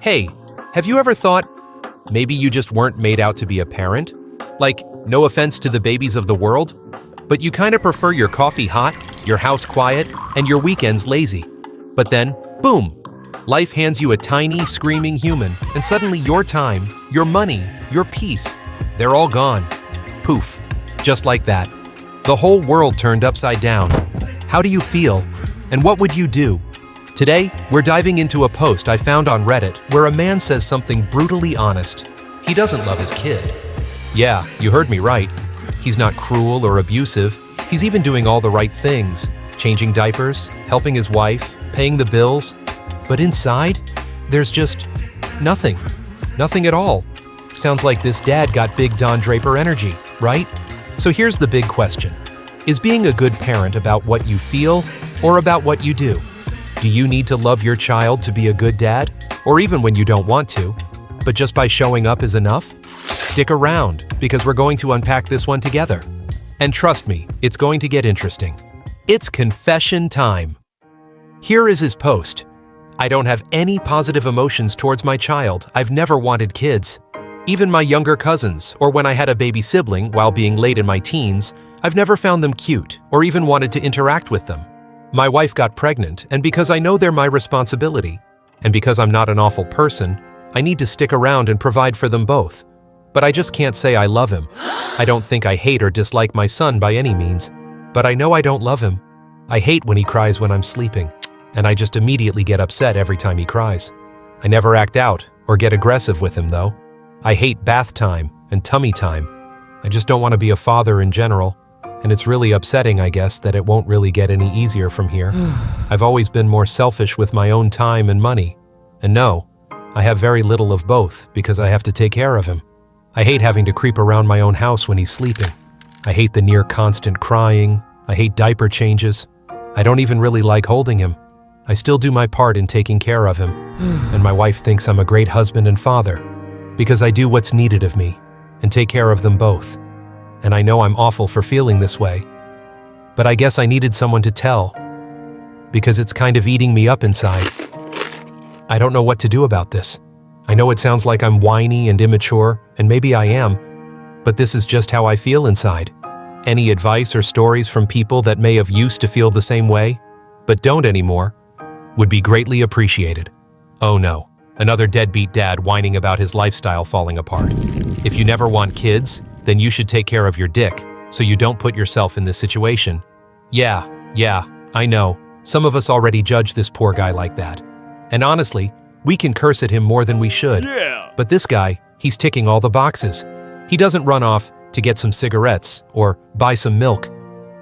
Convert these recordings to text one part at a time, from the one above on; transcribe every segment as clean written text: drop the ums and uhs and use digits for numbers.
Hey, have you ever thought maybe you just weren't made out to be a parent? Like, no offense to the babies of the world, but you kind of prefer your coffee hot, your house quiet, and your weekends lazy. But then, boom, life hands you a tiny, screaming human, and suddenly your time, your money, your peace, they're all gone. Poof, just like that. The whole world turned upside down. How do you feel? And what would you do? Today, we're diving into a post I found on Reddit where a man says something brutally honest. He doesn't love his kid. Yeah, you heard me right. He's not cruel or abusive. He's even doing all the right things, changing diapers, helping his wife, paying the bills. But inside, there's just nothing. Nothing at all. Sounds like this dad got big Don Draper energy, right? So here's the big question. Is being a good parent about what you feel or about what you do? Do you need to love your child to be a good dad? Or even when you don't want to, but just by showing up is enough? Stick around, because we're going to unpack this one together. And trust me, it's going to get interesting. It's confession time. Here is his post. I don't have any positive emotions towards my child. I've never wanted kids. Even my younger cousins, or when I had a baby sibling while being late in my teens, I've never found them cute or even wanted to interact with them. My wife got pregnant, and because I know they're my responsibility, and because I'm not an awful person, I need to stick around and provide for them both. But I just can't say I love him. I don't think I hate or dislike my son by any means, but I know I don't love him. I hate when he cries when I'm sleeping, and I just immediately get upset every time he cries. I never act out or get aggressive with him, though. I hate bath time and tummy time. I just don't want to be a father in general. And it's really upsetting, I guess, that it won't really get any easier from here. I've always been more selfish with my own time and money. And no, I have very little of both because I have to take care of him. I hate having to creep around my own house when he's sleeping. I hate the near constant crying. I hate diaper changes. I don't even really like holding him. I still do my part in taking care of him. And my wife thinks I'm a great husband and father because I do what's needed of me and take care of them both. And I know I'm awful for feeling this way, but I guess I needed someone to tell, because it's kind of eating me up inside. I don't know what to do about this. I know it sounds like I'm whiny and immature, and maybe I am, but this is just how I feel inside. Any advice or stories from people that may have used to feel the same way, but don't anymore, would be greatly appreciated. Oh no, another deadbeat dad whining about his lifestyle falling apart. If you never want kids, then you should take care of your dick, so you don't put yourself in this situation. Yeah, I know. Some of us already judge this poor guy like that. And honestly, we can curse at him more than we should. Yeah. But this guy, he's ticking all the boxes. He doesn't run off to get some cigarettes or buy some milk.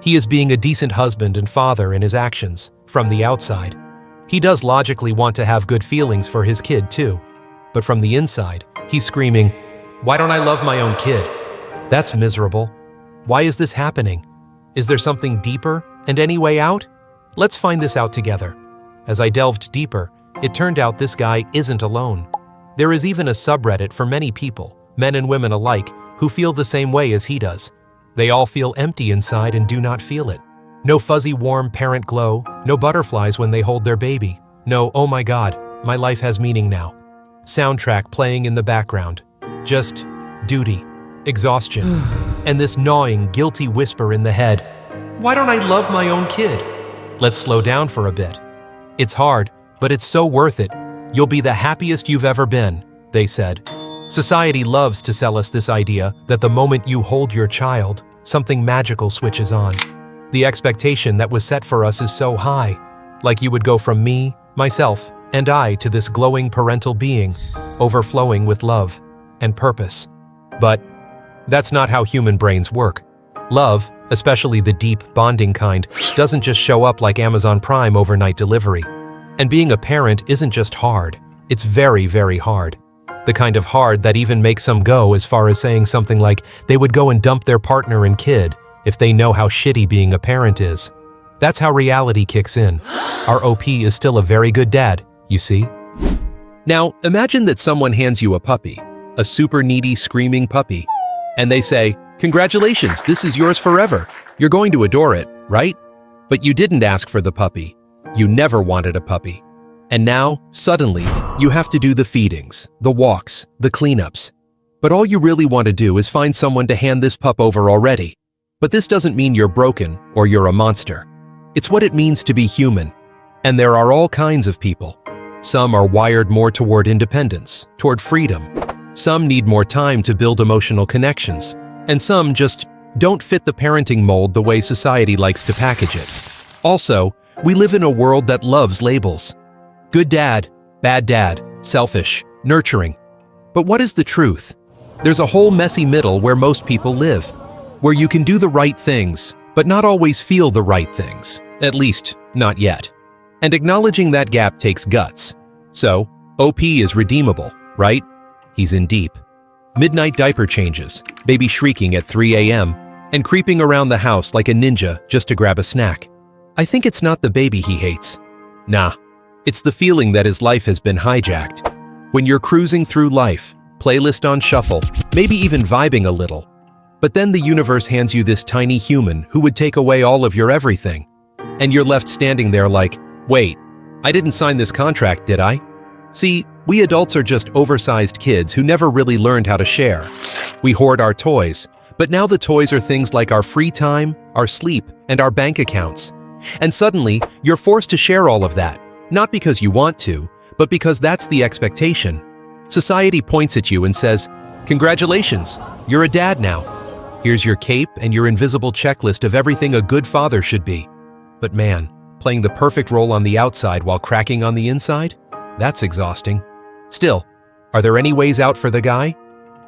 He is being a decent husband and father in his actions, from the outside. He does logically want to have good feelings for his kid too. But from the inside, he's screaming, "Why don't I love my own kid? That's miserable. Why is this happening? Is there something deeper and any way out? Let's find this out together." As I delved deeper, it turned out this guy isn't alone. There is even a subreddit for many people, men and women alike, who feel the same way as he does. They all feel empty inside and do not feel it. No fuzzy warm parent glow, no butterflies when they hold their baby. No, oh my God, my life has meaning now. Soundtrack playing in the background. Just duty. Exhaustion, and this gnawing, guilty whisper in the head, "Why don't I love my own kid?" Let's slow down for a bit. It's hard, but it's so worth it. You'll be the happiest you've ever been, they said. Society loves to sell us this idea that the moment you hold your child, something magical switches on. The expectation that was set for us is so high, like you would go from me, myself, and I to this glowing parental being, overflowing with love and purpose. But that's not how human brains work. Love, especially the deep, bonding kind, doesn't just show up like Amazon Prime overnight delivery. And being a parent isn't just hard, it's very, very hard. The kind of hard that even makes some go as far as saying something like they would go and dump their partner and kid if they know how shitty being a parent is. That's how reality kicks in. Our OP is still a very good dad, you see? Now, imagine that someone hands you a puppy, a super needy, screaming puppy. And they say, "Congratulations, this is yours forever. You're going to adore it, right?" But you didn't ask for the puppy. You never wanted a puppy. And now, suddenly, you have to do the feedings, the walks, the cleanups. But all you really want to do is find someone to hand this pup over already. But this doesn't mean you're broken or you're a monster. It's what it means to be human. And there are all kinds of people. Some are wired more toward independence, toward freedom. Some need more time to build emotional connections. And some just don't fit the parenting mold the way society likes to package it. Also, we live in a world that loves labels. Good dad, bad dad, selfish, nurturing. But what is the truth? There's a whole messy middle where most people live, where you can do the right things, but not always feel the right things, at least not yet. And acknowledging that gap takes guts. So, OP is redeemable, right? He's in deep. Midnight diaper changes, baby shrieking at 3 a.m., and creeping around the house like a ninja just to grab a snack. I think it's not the baby he hates. Nah, it's the feeling that his life has been hijacked. When you're cruising through life, playlist on shuffle, maybe even vibing a little. But then the universe hands you this tiny human who would take away all of your everything. And you're left standing there like, wait, I didn't sign this contract, did I? See, we adults are just oversized kids who never really learned how to share. We hoard our toys, but now the toys are things like our free time, our sleep, and our bank accounts. And suddenly, you're forced to share all of that, not because you want to, but because that's the expectation. Society points at you and says, congratulations, you're a dad now. Here's your cape and your invisible checklist of everything a good father should be. But man, playing the perfect role on the outside while cracking on the inside? That's exhausting. Still, are there any ways out for the guy?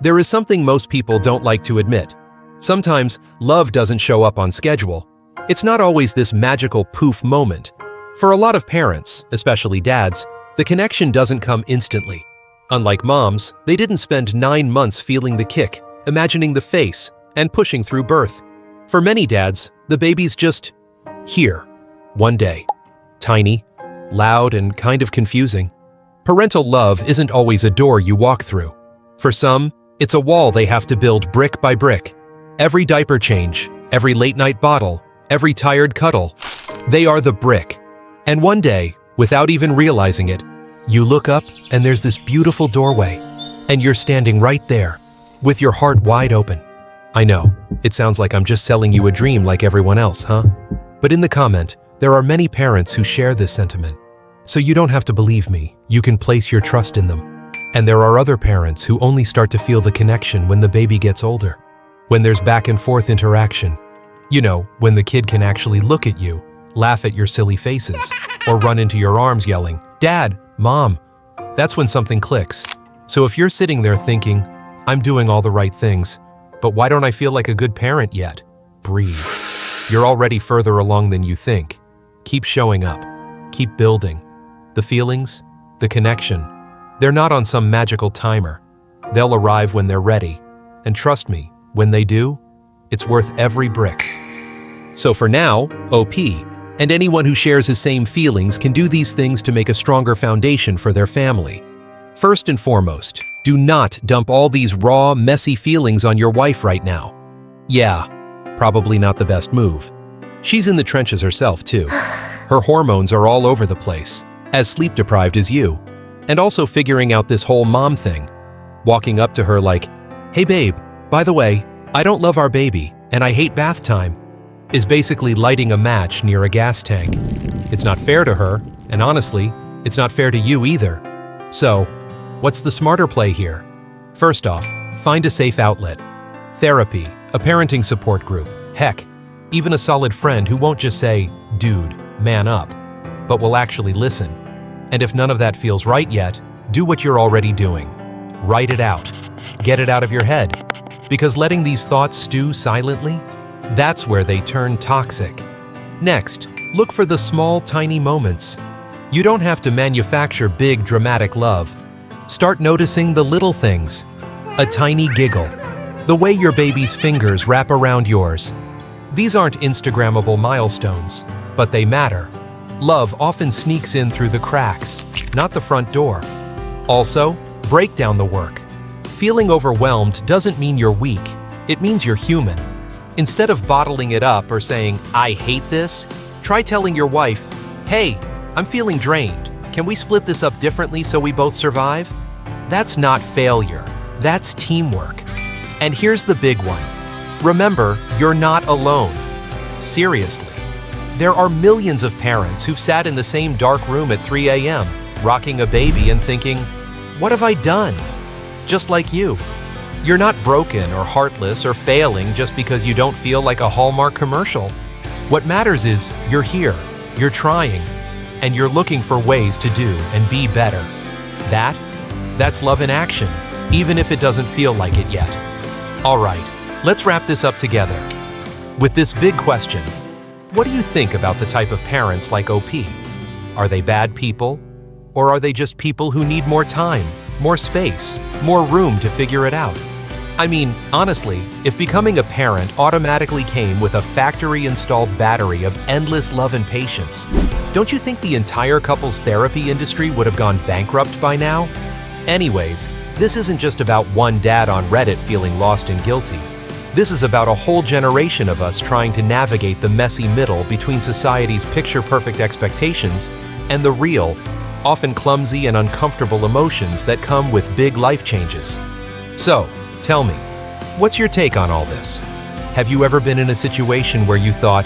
There is something most people don't like to admit. Sometimes, love doesn't show up on schedule. It's not always this magical poof moment. For a lot of parents, especially dads, the connection doesn't come instantly. Unlike moms, they didn't spend 9 months feeling the kick, imagining the face, and pushing through birth. For many dads, the baby's just here, one day. Tiny, loud, and kind of confusing. Parental love isn't always a door you walk through. For some, it's a wall they have to build brick by brick. Every diaper change, every late-night bottle, every tired cuddle, they are the brick. And one day, without even realizing it, you look up and there's this beautiful doorway, and you're standing right there, with your heart wide open. I know, it sounds like I'm just selling you a dream like everyone else, huh? But in the comment, there are many parents who share this sentiment. So you don't have to believe me, you can place your trust in them. And there are other parents who only start to feel the connection when the baby gets older. When there's back and forth interaction. You know, when the kid can actually look at you, laugh at your silly faces, or run into your arms yelling, Dad, Mom. That's when something clicks. So if you're sitting there thinking, I'm doing all the right things, but why don't I feel like a good parent yet? Breathe. You're already further along than you think. Keep showing up. Keep building. The feelings, the connection, they're not on some magical timer. They'll arrive when they're ready. And trust me, when they do, it's worth every brick. So for now, OP, and anyone who shares his same feelings can do these things to make a stronger foundation for their family. First and foremost, do not dump all these raw, messy feelings on your wife right now. Yeah, probably not the best move. She's in the trenches herself too. Her hormones are all over the place, as sleep-deprived as you. And also figuring out this whole mom thing. Walking up to her like, hey babe, by the way, I don't love our baby, and I hate bath time, is basically lighting a match near a gas tank. It's not fair to her, and honestly, it's not fair to you either. So, what's the smarter play here? First off, find a safe outlet. Therapy, a parenting support group, heck, even a solid friend who won't just say, dude, man up, but will actually listen. And if none of that feels right yet, do what you're already doing. Write it out. Get it out of your head. Because letting these thoughts stew silently, that's where they turn toxic. Next, look for the small, tiny moments. You don't have to manufacture big, dramatic love. Start noticing the little things. A tiny giggle. The way your baby's fingers wrap around yours. These aren't Instagrammable milestones, but they matter. Love often sneaks in through the cracks, not the front door. Also, break down the work. Feeling overwhelmed doesn't mean you're weak, it means you're human. Instead of bottling it up or saying, I hate this, try telling your wife, hey, I'm feeling drained. Can we split this up differently so we both survive? That's not failure. That's teamwork. And here's the big one. Remember, you're not alone. Seriously. There are millions of parents who've sat in the same dark room at 3 a.m., rocking a baby and thinking, "What have I done?" Just like you. You're not broken or heartless or failing just because you don't feel like a Hallmark commercial. What matters is you're here, you're trying, and you're looking for ways to do and be better. That's love in action, even if it doesn't feel like it yet. All right, let's wrap this up together. With this big question, what do you think about the type of parents like OP? Are they bad people? Or are they just people who need more time, more space, more room to figure it out? I mean, honestly, if becoming a parent automatically came with a factory-installed battery of endless love and patience, don't you think the entire couples therapy industry would have gone bankrupt by now? Anyways, this isn't just about one dad on Reddit feeling lost and guilty. This is about a whole generation of us trying to navigate the messy middle between society's picture-perfect expectations and the real, often clumsy and uncomfortable emotions that come with big life changes. So, tell me, what's your take on all this? Have you ever been in a situation where you thought,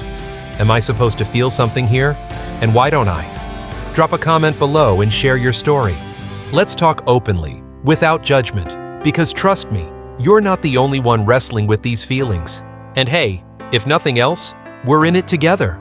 am I supposed to feel something here? And why don't I? Drop a comment below and share your story. Let's talk openly, without judgment, because trust me, you're not the only one wrestling with these feelings. And hey, if nothing else, we're in it together.